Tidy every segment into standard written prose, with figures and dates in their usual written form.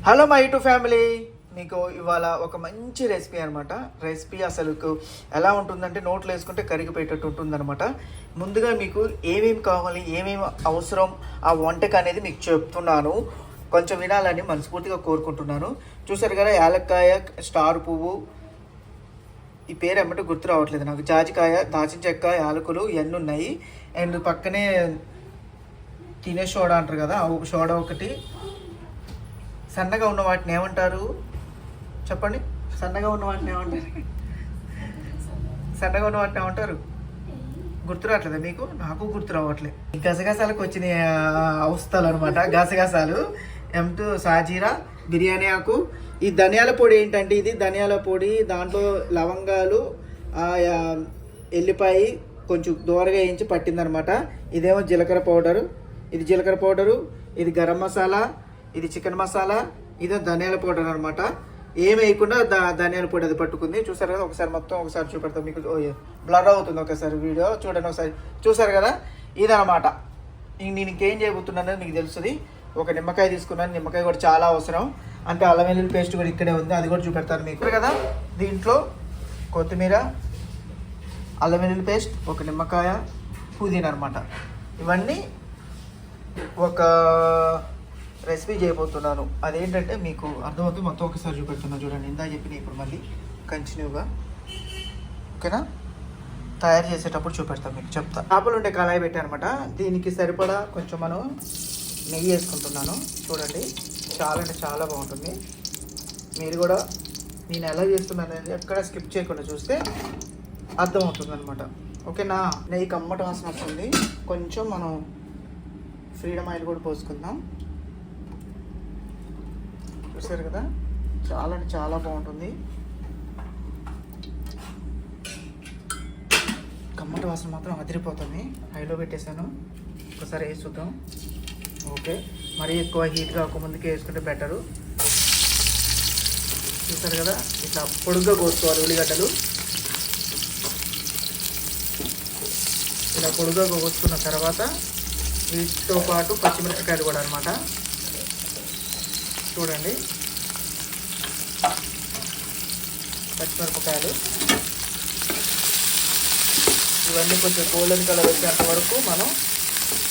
Hello my to family, మీకు ఇవాళ ఒక మంచి రెసిపీ అనమాట. రెసిపీ అసలు ఎలా ఉంటుందంటే నోట్లో వేసుకుంటే కరిగిపోయేటట్టు ఉంటుందన్నమాట. ముందుగా మీకు ఏమేమి కావాలి, ఏమేమి అవసరం ఆ వంటకు అనేది మీకు చెప్తున్నాను. కొంచెం వినాలని మనస్ఫూర్తిగా కోరుకుంటున్నాను. చూసారు కదా, యాలక్కాయ, స్టార్ పువ్వు, ఈ పేరు ఏమంటే గుర్తు రావట్లేదు నాకు, జాజికాయ, దాచిన చెక్క, యాలకులు ఇవన్నీ ఉన్నాయి. అండ్ పక్కనే తినే సోడా అంటారు కదా, సోడా ఒకటి. సన్నగా ఉన్న వాటిని ఏమంటారు చెప్పండి? సన్నగా ఉన్న వాటిని ఏమంటారు? సన్నగా ఉన్న వాటిని ఏమంటారు? గుర్తు రావట్లేదు మీకు? నాకు గుర్తు రావట్లేదు. ఈ గసగసాలకు వచ్చిన అవస్థలు అనమాట. గసగసాలు, ఎంతో సాజీరా, బిర్యానీ ఆకు. ఈ ధనియాల పొడి ఏంటంటే, ఇది ధనియాల పొడి, దాంట్లో లవంగాలు, ఎల్లిపాయ కొంచెం దూరగా వేయించి పట్టిందనమాట. ఇదేమో జీలకర్ర పౌడరు, ఇది జీలకర్ర పౌడరు, ఇది గరం మసాలా, ఇది చికెన్ మసాలా, ఇది ధనియాల పౌడర్ అనమాట. ఏం వేయకుండా ధనియాల పొడి అది పట్టుకుంది. చూసారు కదా, ఒకసారి మొత్తం ఒకసారి చూపెడతాం మీకు. బ్లర్ అవుతుంది ఒకసారి వీడియో చూడండి ఒకసారి. చూసారు కదా, ఇదనమాట. నేను ఇంకేం చేయబోతున్నాను మీకు తెలుస్తుంది. ఒక నిమ్మకాయ తీసుకున్నాను, నిమ్మకాయ కూడా చాలా అవసరం. అంటే అల్లం వెల్లుల్లి పేస్ట్ కూడా ఇక్కడే ఉంది, అది కూడా చూపెడతాను మీకు కదా. దీంట్లో కొత్తిమీర, అల్లం వెల్లుల్లి పేస్ట్, ఒక నిమ్మకాయ, పుదీనా అనమాట. ఇవన్నీ ఒక రెసిపీ చేయబోతున్నాను. అదేంటంటే మీకు అర్థమవుతుంది. మొత్తం ఒకసారి చూపెడుతున్నాను చూడండి. ఇందా చెప్పిన ఇప్పుడు మళ్ళీ కంటిన్యూగా, ఓకేనా? తయారు చేసేటప్పుడు చూపెడతాను మీకు, చెప్తా. చేపలు ఉండే కళాయి పెట్టానమాట. దీనికి సరిపడా కొంచెం మనం నెయ్యి వేసుకుంటున్నాను. చూడండి, చాలా అంటే చాలా బాగుంటుంది. మీరు కూడా నేను ఎలా చేస్తున్నాను అనేది ఎక్కడ స్కిప్ చేయకుండా చూస్తే అర్థమవుతుంది అనమాట, ఓకేనా? నెయ్యి కమ్మట వాసన వస్తుంది. కొంచెం మనం ఫ్రీడమ్ ఆయిల్ కూడా పోసుకుందాం. చూసారు కదా, చాలా అంటే చాలా బాగుంటుంది. కమ్మటి వాసన మాత్రం అదిరిపోతుంది. హైలో పెట్టేశాను, ఒకసారి వేసి చూద్దాం. ఓకే, మరీ ఎక్కువ హీట్ కాకముందుకే వేసుకుంటే బెటరు. చూసారు కదా, ఇట్లా పొడుగ్గా కోసుకోవాలి ఉల్లిగడ్డలు. ఇలా పొడుగ్గా కోసుకున్న తర్వాత వీటితో పాటు పచ్చిమిరపకాయలు కూడా అనమాట. చూడండి, పచ్చిమిరపకాయలు ఇవన్నీ కొంచెం గోల్డెన్ కలర్ వచ్చేంత వరకు మనం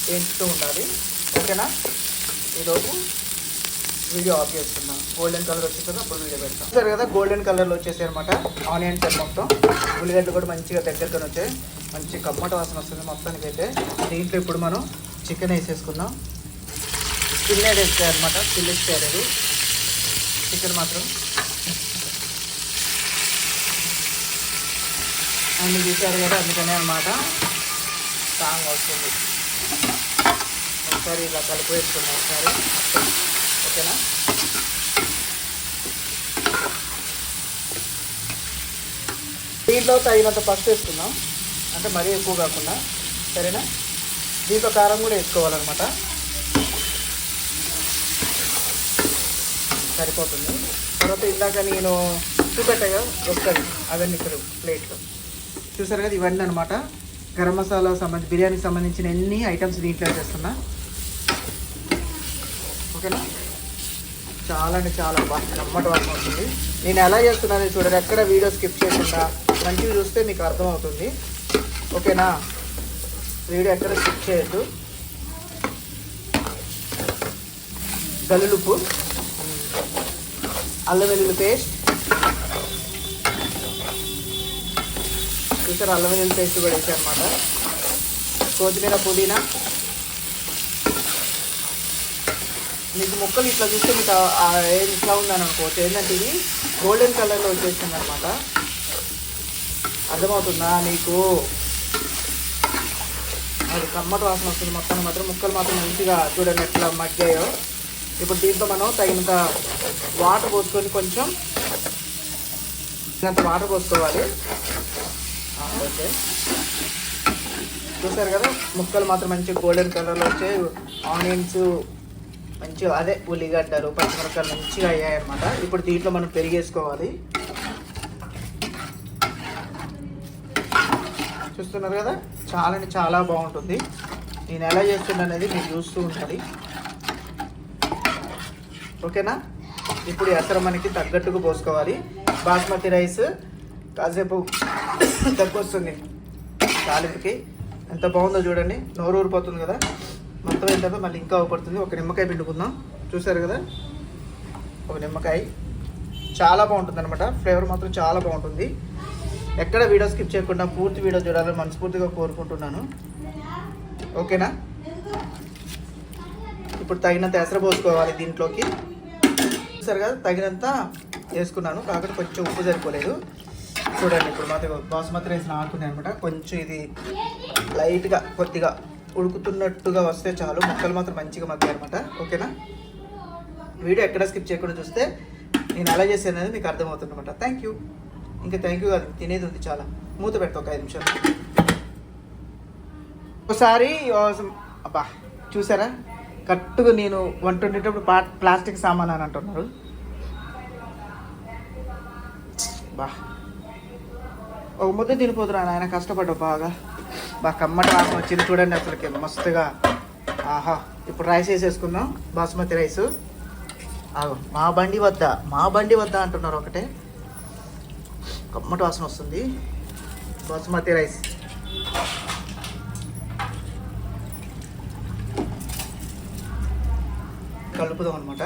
వేయించుతూ ఉండాలి, ఓకేనా? ఈలోపు వీడియో ఆఫ్ చేస్తున్నాం. గోల్డెన్ కలర్ వచ్చేసరికి అప్పుడు వీడియో పెడతాం. సరే కదా, గోల్డెన్ కలర్లో వచ్చేసాయి అనమాట ఆనియన్స్ మొత్తం. ఉల్లిగడ్డలు కూడా మంచిగా దగ్గరగా వచ్చాయి. మంచి కమ్మట వాసన వస్తుంది మొత్తానికి అయితే. దీంట్లో ఇప్పుడు మనం చికెన్ వేసేసుకుందాం. స్కిన్ వేస్తాయి అనమాట, స్కిన్ వేసేది చికెన్ మాత్రం. అన్నీ చూసారు కదా, అందుకనే అనమాట స్ట్రాంగ్ వస్తుంది. ఒకసారి ఇలా కలిపి వేసుకున్నాం ఒకసారి, ఓకేనా? దీంట్లో తగినంత పసుపు వేసుకుందాం, అంటే మరీ ఎక్కువ కాకుండా, సరేనా? దీంట్లో కారం కూడా వేసుకోవాలన్నమాట, సరిపోతుంది. తర్వాత ఇందాక నేను చూపెట్టాగా వస్తుంది అవన్నీ ఇక్కడ ప్లేట్లో. చూసారు కదా, ఇవన్నీ అనమాట గరం మసాలా సంబంధించి, బిర్యానీకి సంబంధించిన ఎన్ని ఐటమ్స్ దీంట్లో చేస్తున్నా, ఓకేనా? చాలా అంటే చాలా బాగా కమ్మటి వాసన వస్తుంది. నేను ఎలా చేస్తున్నానో చూడండి, ఎక్కడ వీడియో స్కిప్ చేయకుండా మంచిగా చూస్తే మీకు అర్థమవుతుంది, ఓకేనా? వీడియో ఎక్కడ స్కిప్ చేయొద్దు. గల్లులుప్పు, అల్లం వెల్లుల్లి పేస్ట్, చూసారు అల్లం వెల్లుల్లి పేస్ట్ కూడా వేసాను అనమాట. కొత్తిమీర, పుదీనా. మీకు ముక్కలు ఇట్లా చూస్తే మీకు ఏది ఇట్లా ఉందని అనుకోవచ్చు. ఏంటంటే ఇది గోల్డెన్ కలర్లో వచ్చేసింది అనమాట. అర్థమవుతుందా మీకు? అది కమ్మటి వాసన వస్తుంది మొత్తాన్ని మాత్రం. ముక్కలు మాత్రం మంచిగా చూడండి ఎట్లా మగ్గాయో. ఇప్పుడు దీంట్లో మనం తగినంత వాటర్ పోసుకొని, కొంచెం ఇంత వాటర్ పోసుకోవాలి, ఓకే? చూసారు కదా, ముక్కలు మాత్రం మంచిగా గోల్డెన్ కలర్లో వచ్చాయి. ఆనియన్స్ మంచిగా, అదే ఉల్లిగడ్డలు, పచ్చిమిరపకాయలు మంచిగా అయ్యాయన్నమాట. ఇప్పుడు దీంట్లో మనం పెరిగేసుకోవాలి. చూస్తున్నారు కదా, చాలా అంటే చాలా బాగుంటుంది. నేను ఎలా చేస్తున్నా అనేది మీరు చూస్తూ ఉండాలి, ఓకేనా? ఇప్పుడు ఎసరు మనకి తగ్గట్టుగా పోసుకోవాలి. బాస్మతి రైస్ కాసేపు తగ్గొస్తుంది తాలింపుకి. ఎంత బాగుందో చూడండి, నోరు ఊరిపోతుంది కదా. మొత్తం అయిన తర్వాత మళ్ళీ ఇంకా అవపడుతుంది. ఒక నిమ్మకాయ పిండుకుందాం. చూసారు కదా, ఒక నిమ్మకాయ. చాలా బాగుంటుంది అనమాట, ఫ్లేవర్ మాత్రం చాలా బాగుంటుంది. ఎక్కడ వీడియో స్కిప్ చేయకుండా పూర్తి వీడియో చూడాలని మనస్ఫూర్తిగా కోరుకుంటున్నాను. ఓకేనా? ఇప్పుడు తగినంత ఎసరు పోసుకోవాలి దీంట్లోకి. చూసారు కదా, తగినంత వేసుకున్నాను, కాకపోతే కొంచెం ఉప్పు సరిపోలేదు. చూడండి, ఇప్పుడు మాత్రం బాస్మతి రైస్ నాకుంది అనమాట. కొంచెం ఇది లైట్గా కొద్దిగా ఉడుకుతున్నట్టుగా వస్తే చాలు. ముక్కలు మాత్రం మంచిగా మగ్గాయి అనమాట. ఓకేనా? వీడియో ఎక్కడ స్కిప్ చేయకుండా చూస్తే నేను ఎలా చేశాను అనేది మీకు అర్థమవుతుంది అనమాట. Thank you. ఇంకా థ్యాంక్ యూ కాదు, తినేది ఉంది చాలా. మూత పెడతా ఒక 5 నిమిషాలు. ఒకసారి అబ్బా చూసారా, కరెక్ట్గా నేను వంట వండేటప్పుడు ప్లాస్టిక్ సామాన్ అని అంటున్నారు. బా ఒక ముద్ద తినిపోతురా ఆయన, కష్టపడ్డావు బాగా. కమ్మటి వాసన వచ్చింది చూడండి అసలుకి మస్తుగా. ఆహా, ఇప్పుడు రైస్ వేసేసుకుందాం. బాస్మతి రైస్. మా బండి వద్ద అంటున్నారు ఒకటే. కమ్మటి వాసన వస్తుంది. బాస్మతి రైస్ కలుపుదాం అనమాట.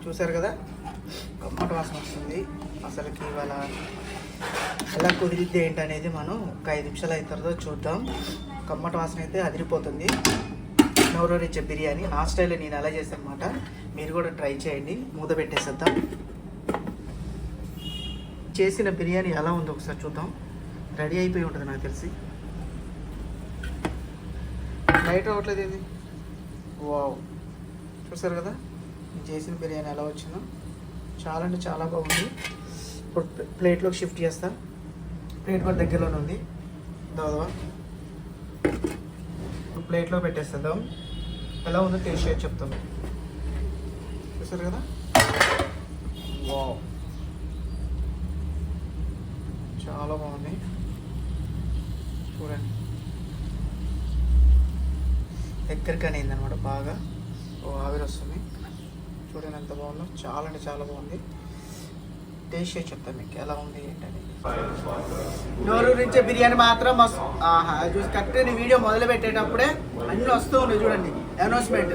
చూసారు కదా, కమ్మటి వాసన వస్తుంది. అసలుకి ఇవాళ ఎలా కుదిరిద్ది ఏంటనేది మనం ఒక 5 నిమిషాలు అయిన తర్వాత చూద్దాం. కమ్మటి వాసన అయితే అదిరిపోతుంది. నోరూరించే బిర్యానీ నా స్టైల్లో నేను ఎలా చేశాను అనమాట. మీరు కూడా ట్రై చేయండి. మూత పెట్టేసేద్దాం. చేసిన బిర్యానీ ఎలా ఉందో ఒకసారి చూద్దాం. రెడీ అయిపోయి ఉంటుంది నాకు తెలిసి. లైట్ అవ్వట్లేదు ఇది. వావ్, చూసారు కదా నేను చేసిన బిర్యానీ ఎలా వచ్చిందో. చాలా అంటే చాలా బాగుంది. ఇప్పుడు ప్లేట్లోకి షిఫ్ట్ చేస్తా. ప్లేట్ కూడా దగ్గరలోనే ఉంది. దాదాపు ప్లేట్లో పెట్టేస్తాం. ఎలా ఉందో టేస్ట్ చేసి చెప్తాను. చూసారు కదా, వావ్, చాలా బాగుంది. చూడండి, దగ్గరికి అనేది అనమాట. బాగా ఆవిరి వస్తుంది. చూడండి ఎంత బాగుందో. చాలా అంటే చాలా బాగుంది. టేస్ట్ చేసి చెప్తాను మీకు ఎలా ఉంది ఏంటని. నోరూరించే బిర్యానీ మాత్రం మస్తు. ఆహా, చూసి కరెక్ట్గా వీడియో మొదలు పెట్టేటప్పుడే అన్నీ వస్తూ ఉన్నాయి చూడండి. అనౌన్స్మెంట్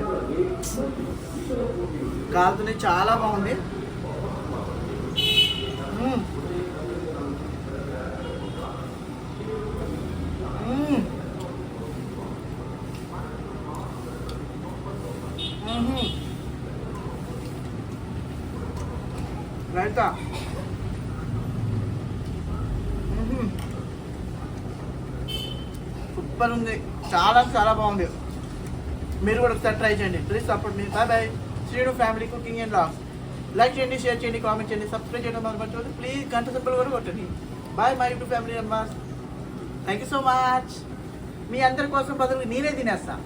కాలుతుంది. చాలా బాగుంది. రైతా సూపర్ ఉంది. చాలా చాలా బాగుంది. మీరు కూడా ఒకసారి ట్రై చేయండి. Please support me. Bye bye. Srinu family cooking and logs. Like చేయండి, షేర్ చేయండి, కామెంట్ చేయండి, సబ్స్క్రైబ్ చేయడం మర్చిపోవద్దు. ప్లీజ్ గంట సింబల్ కూడా కొట్టండి. Bye my YouTube family members. Thank you so much. మీ అందరి కోసం బదులు నేనే తినేస్తాను.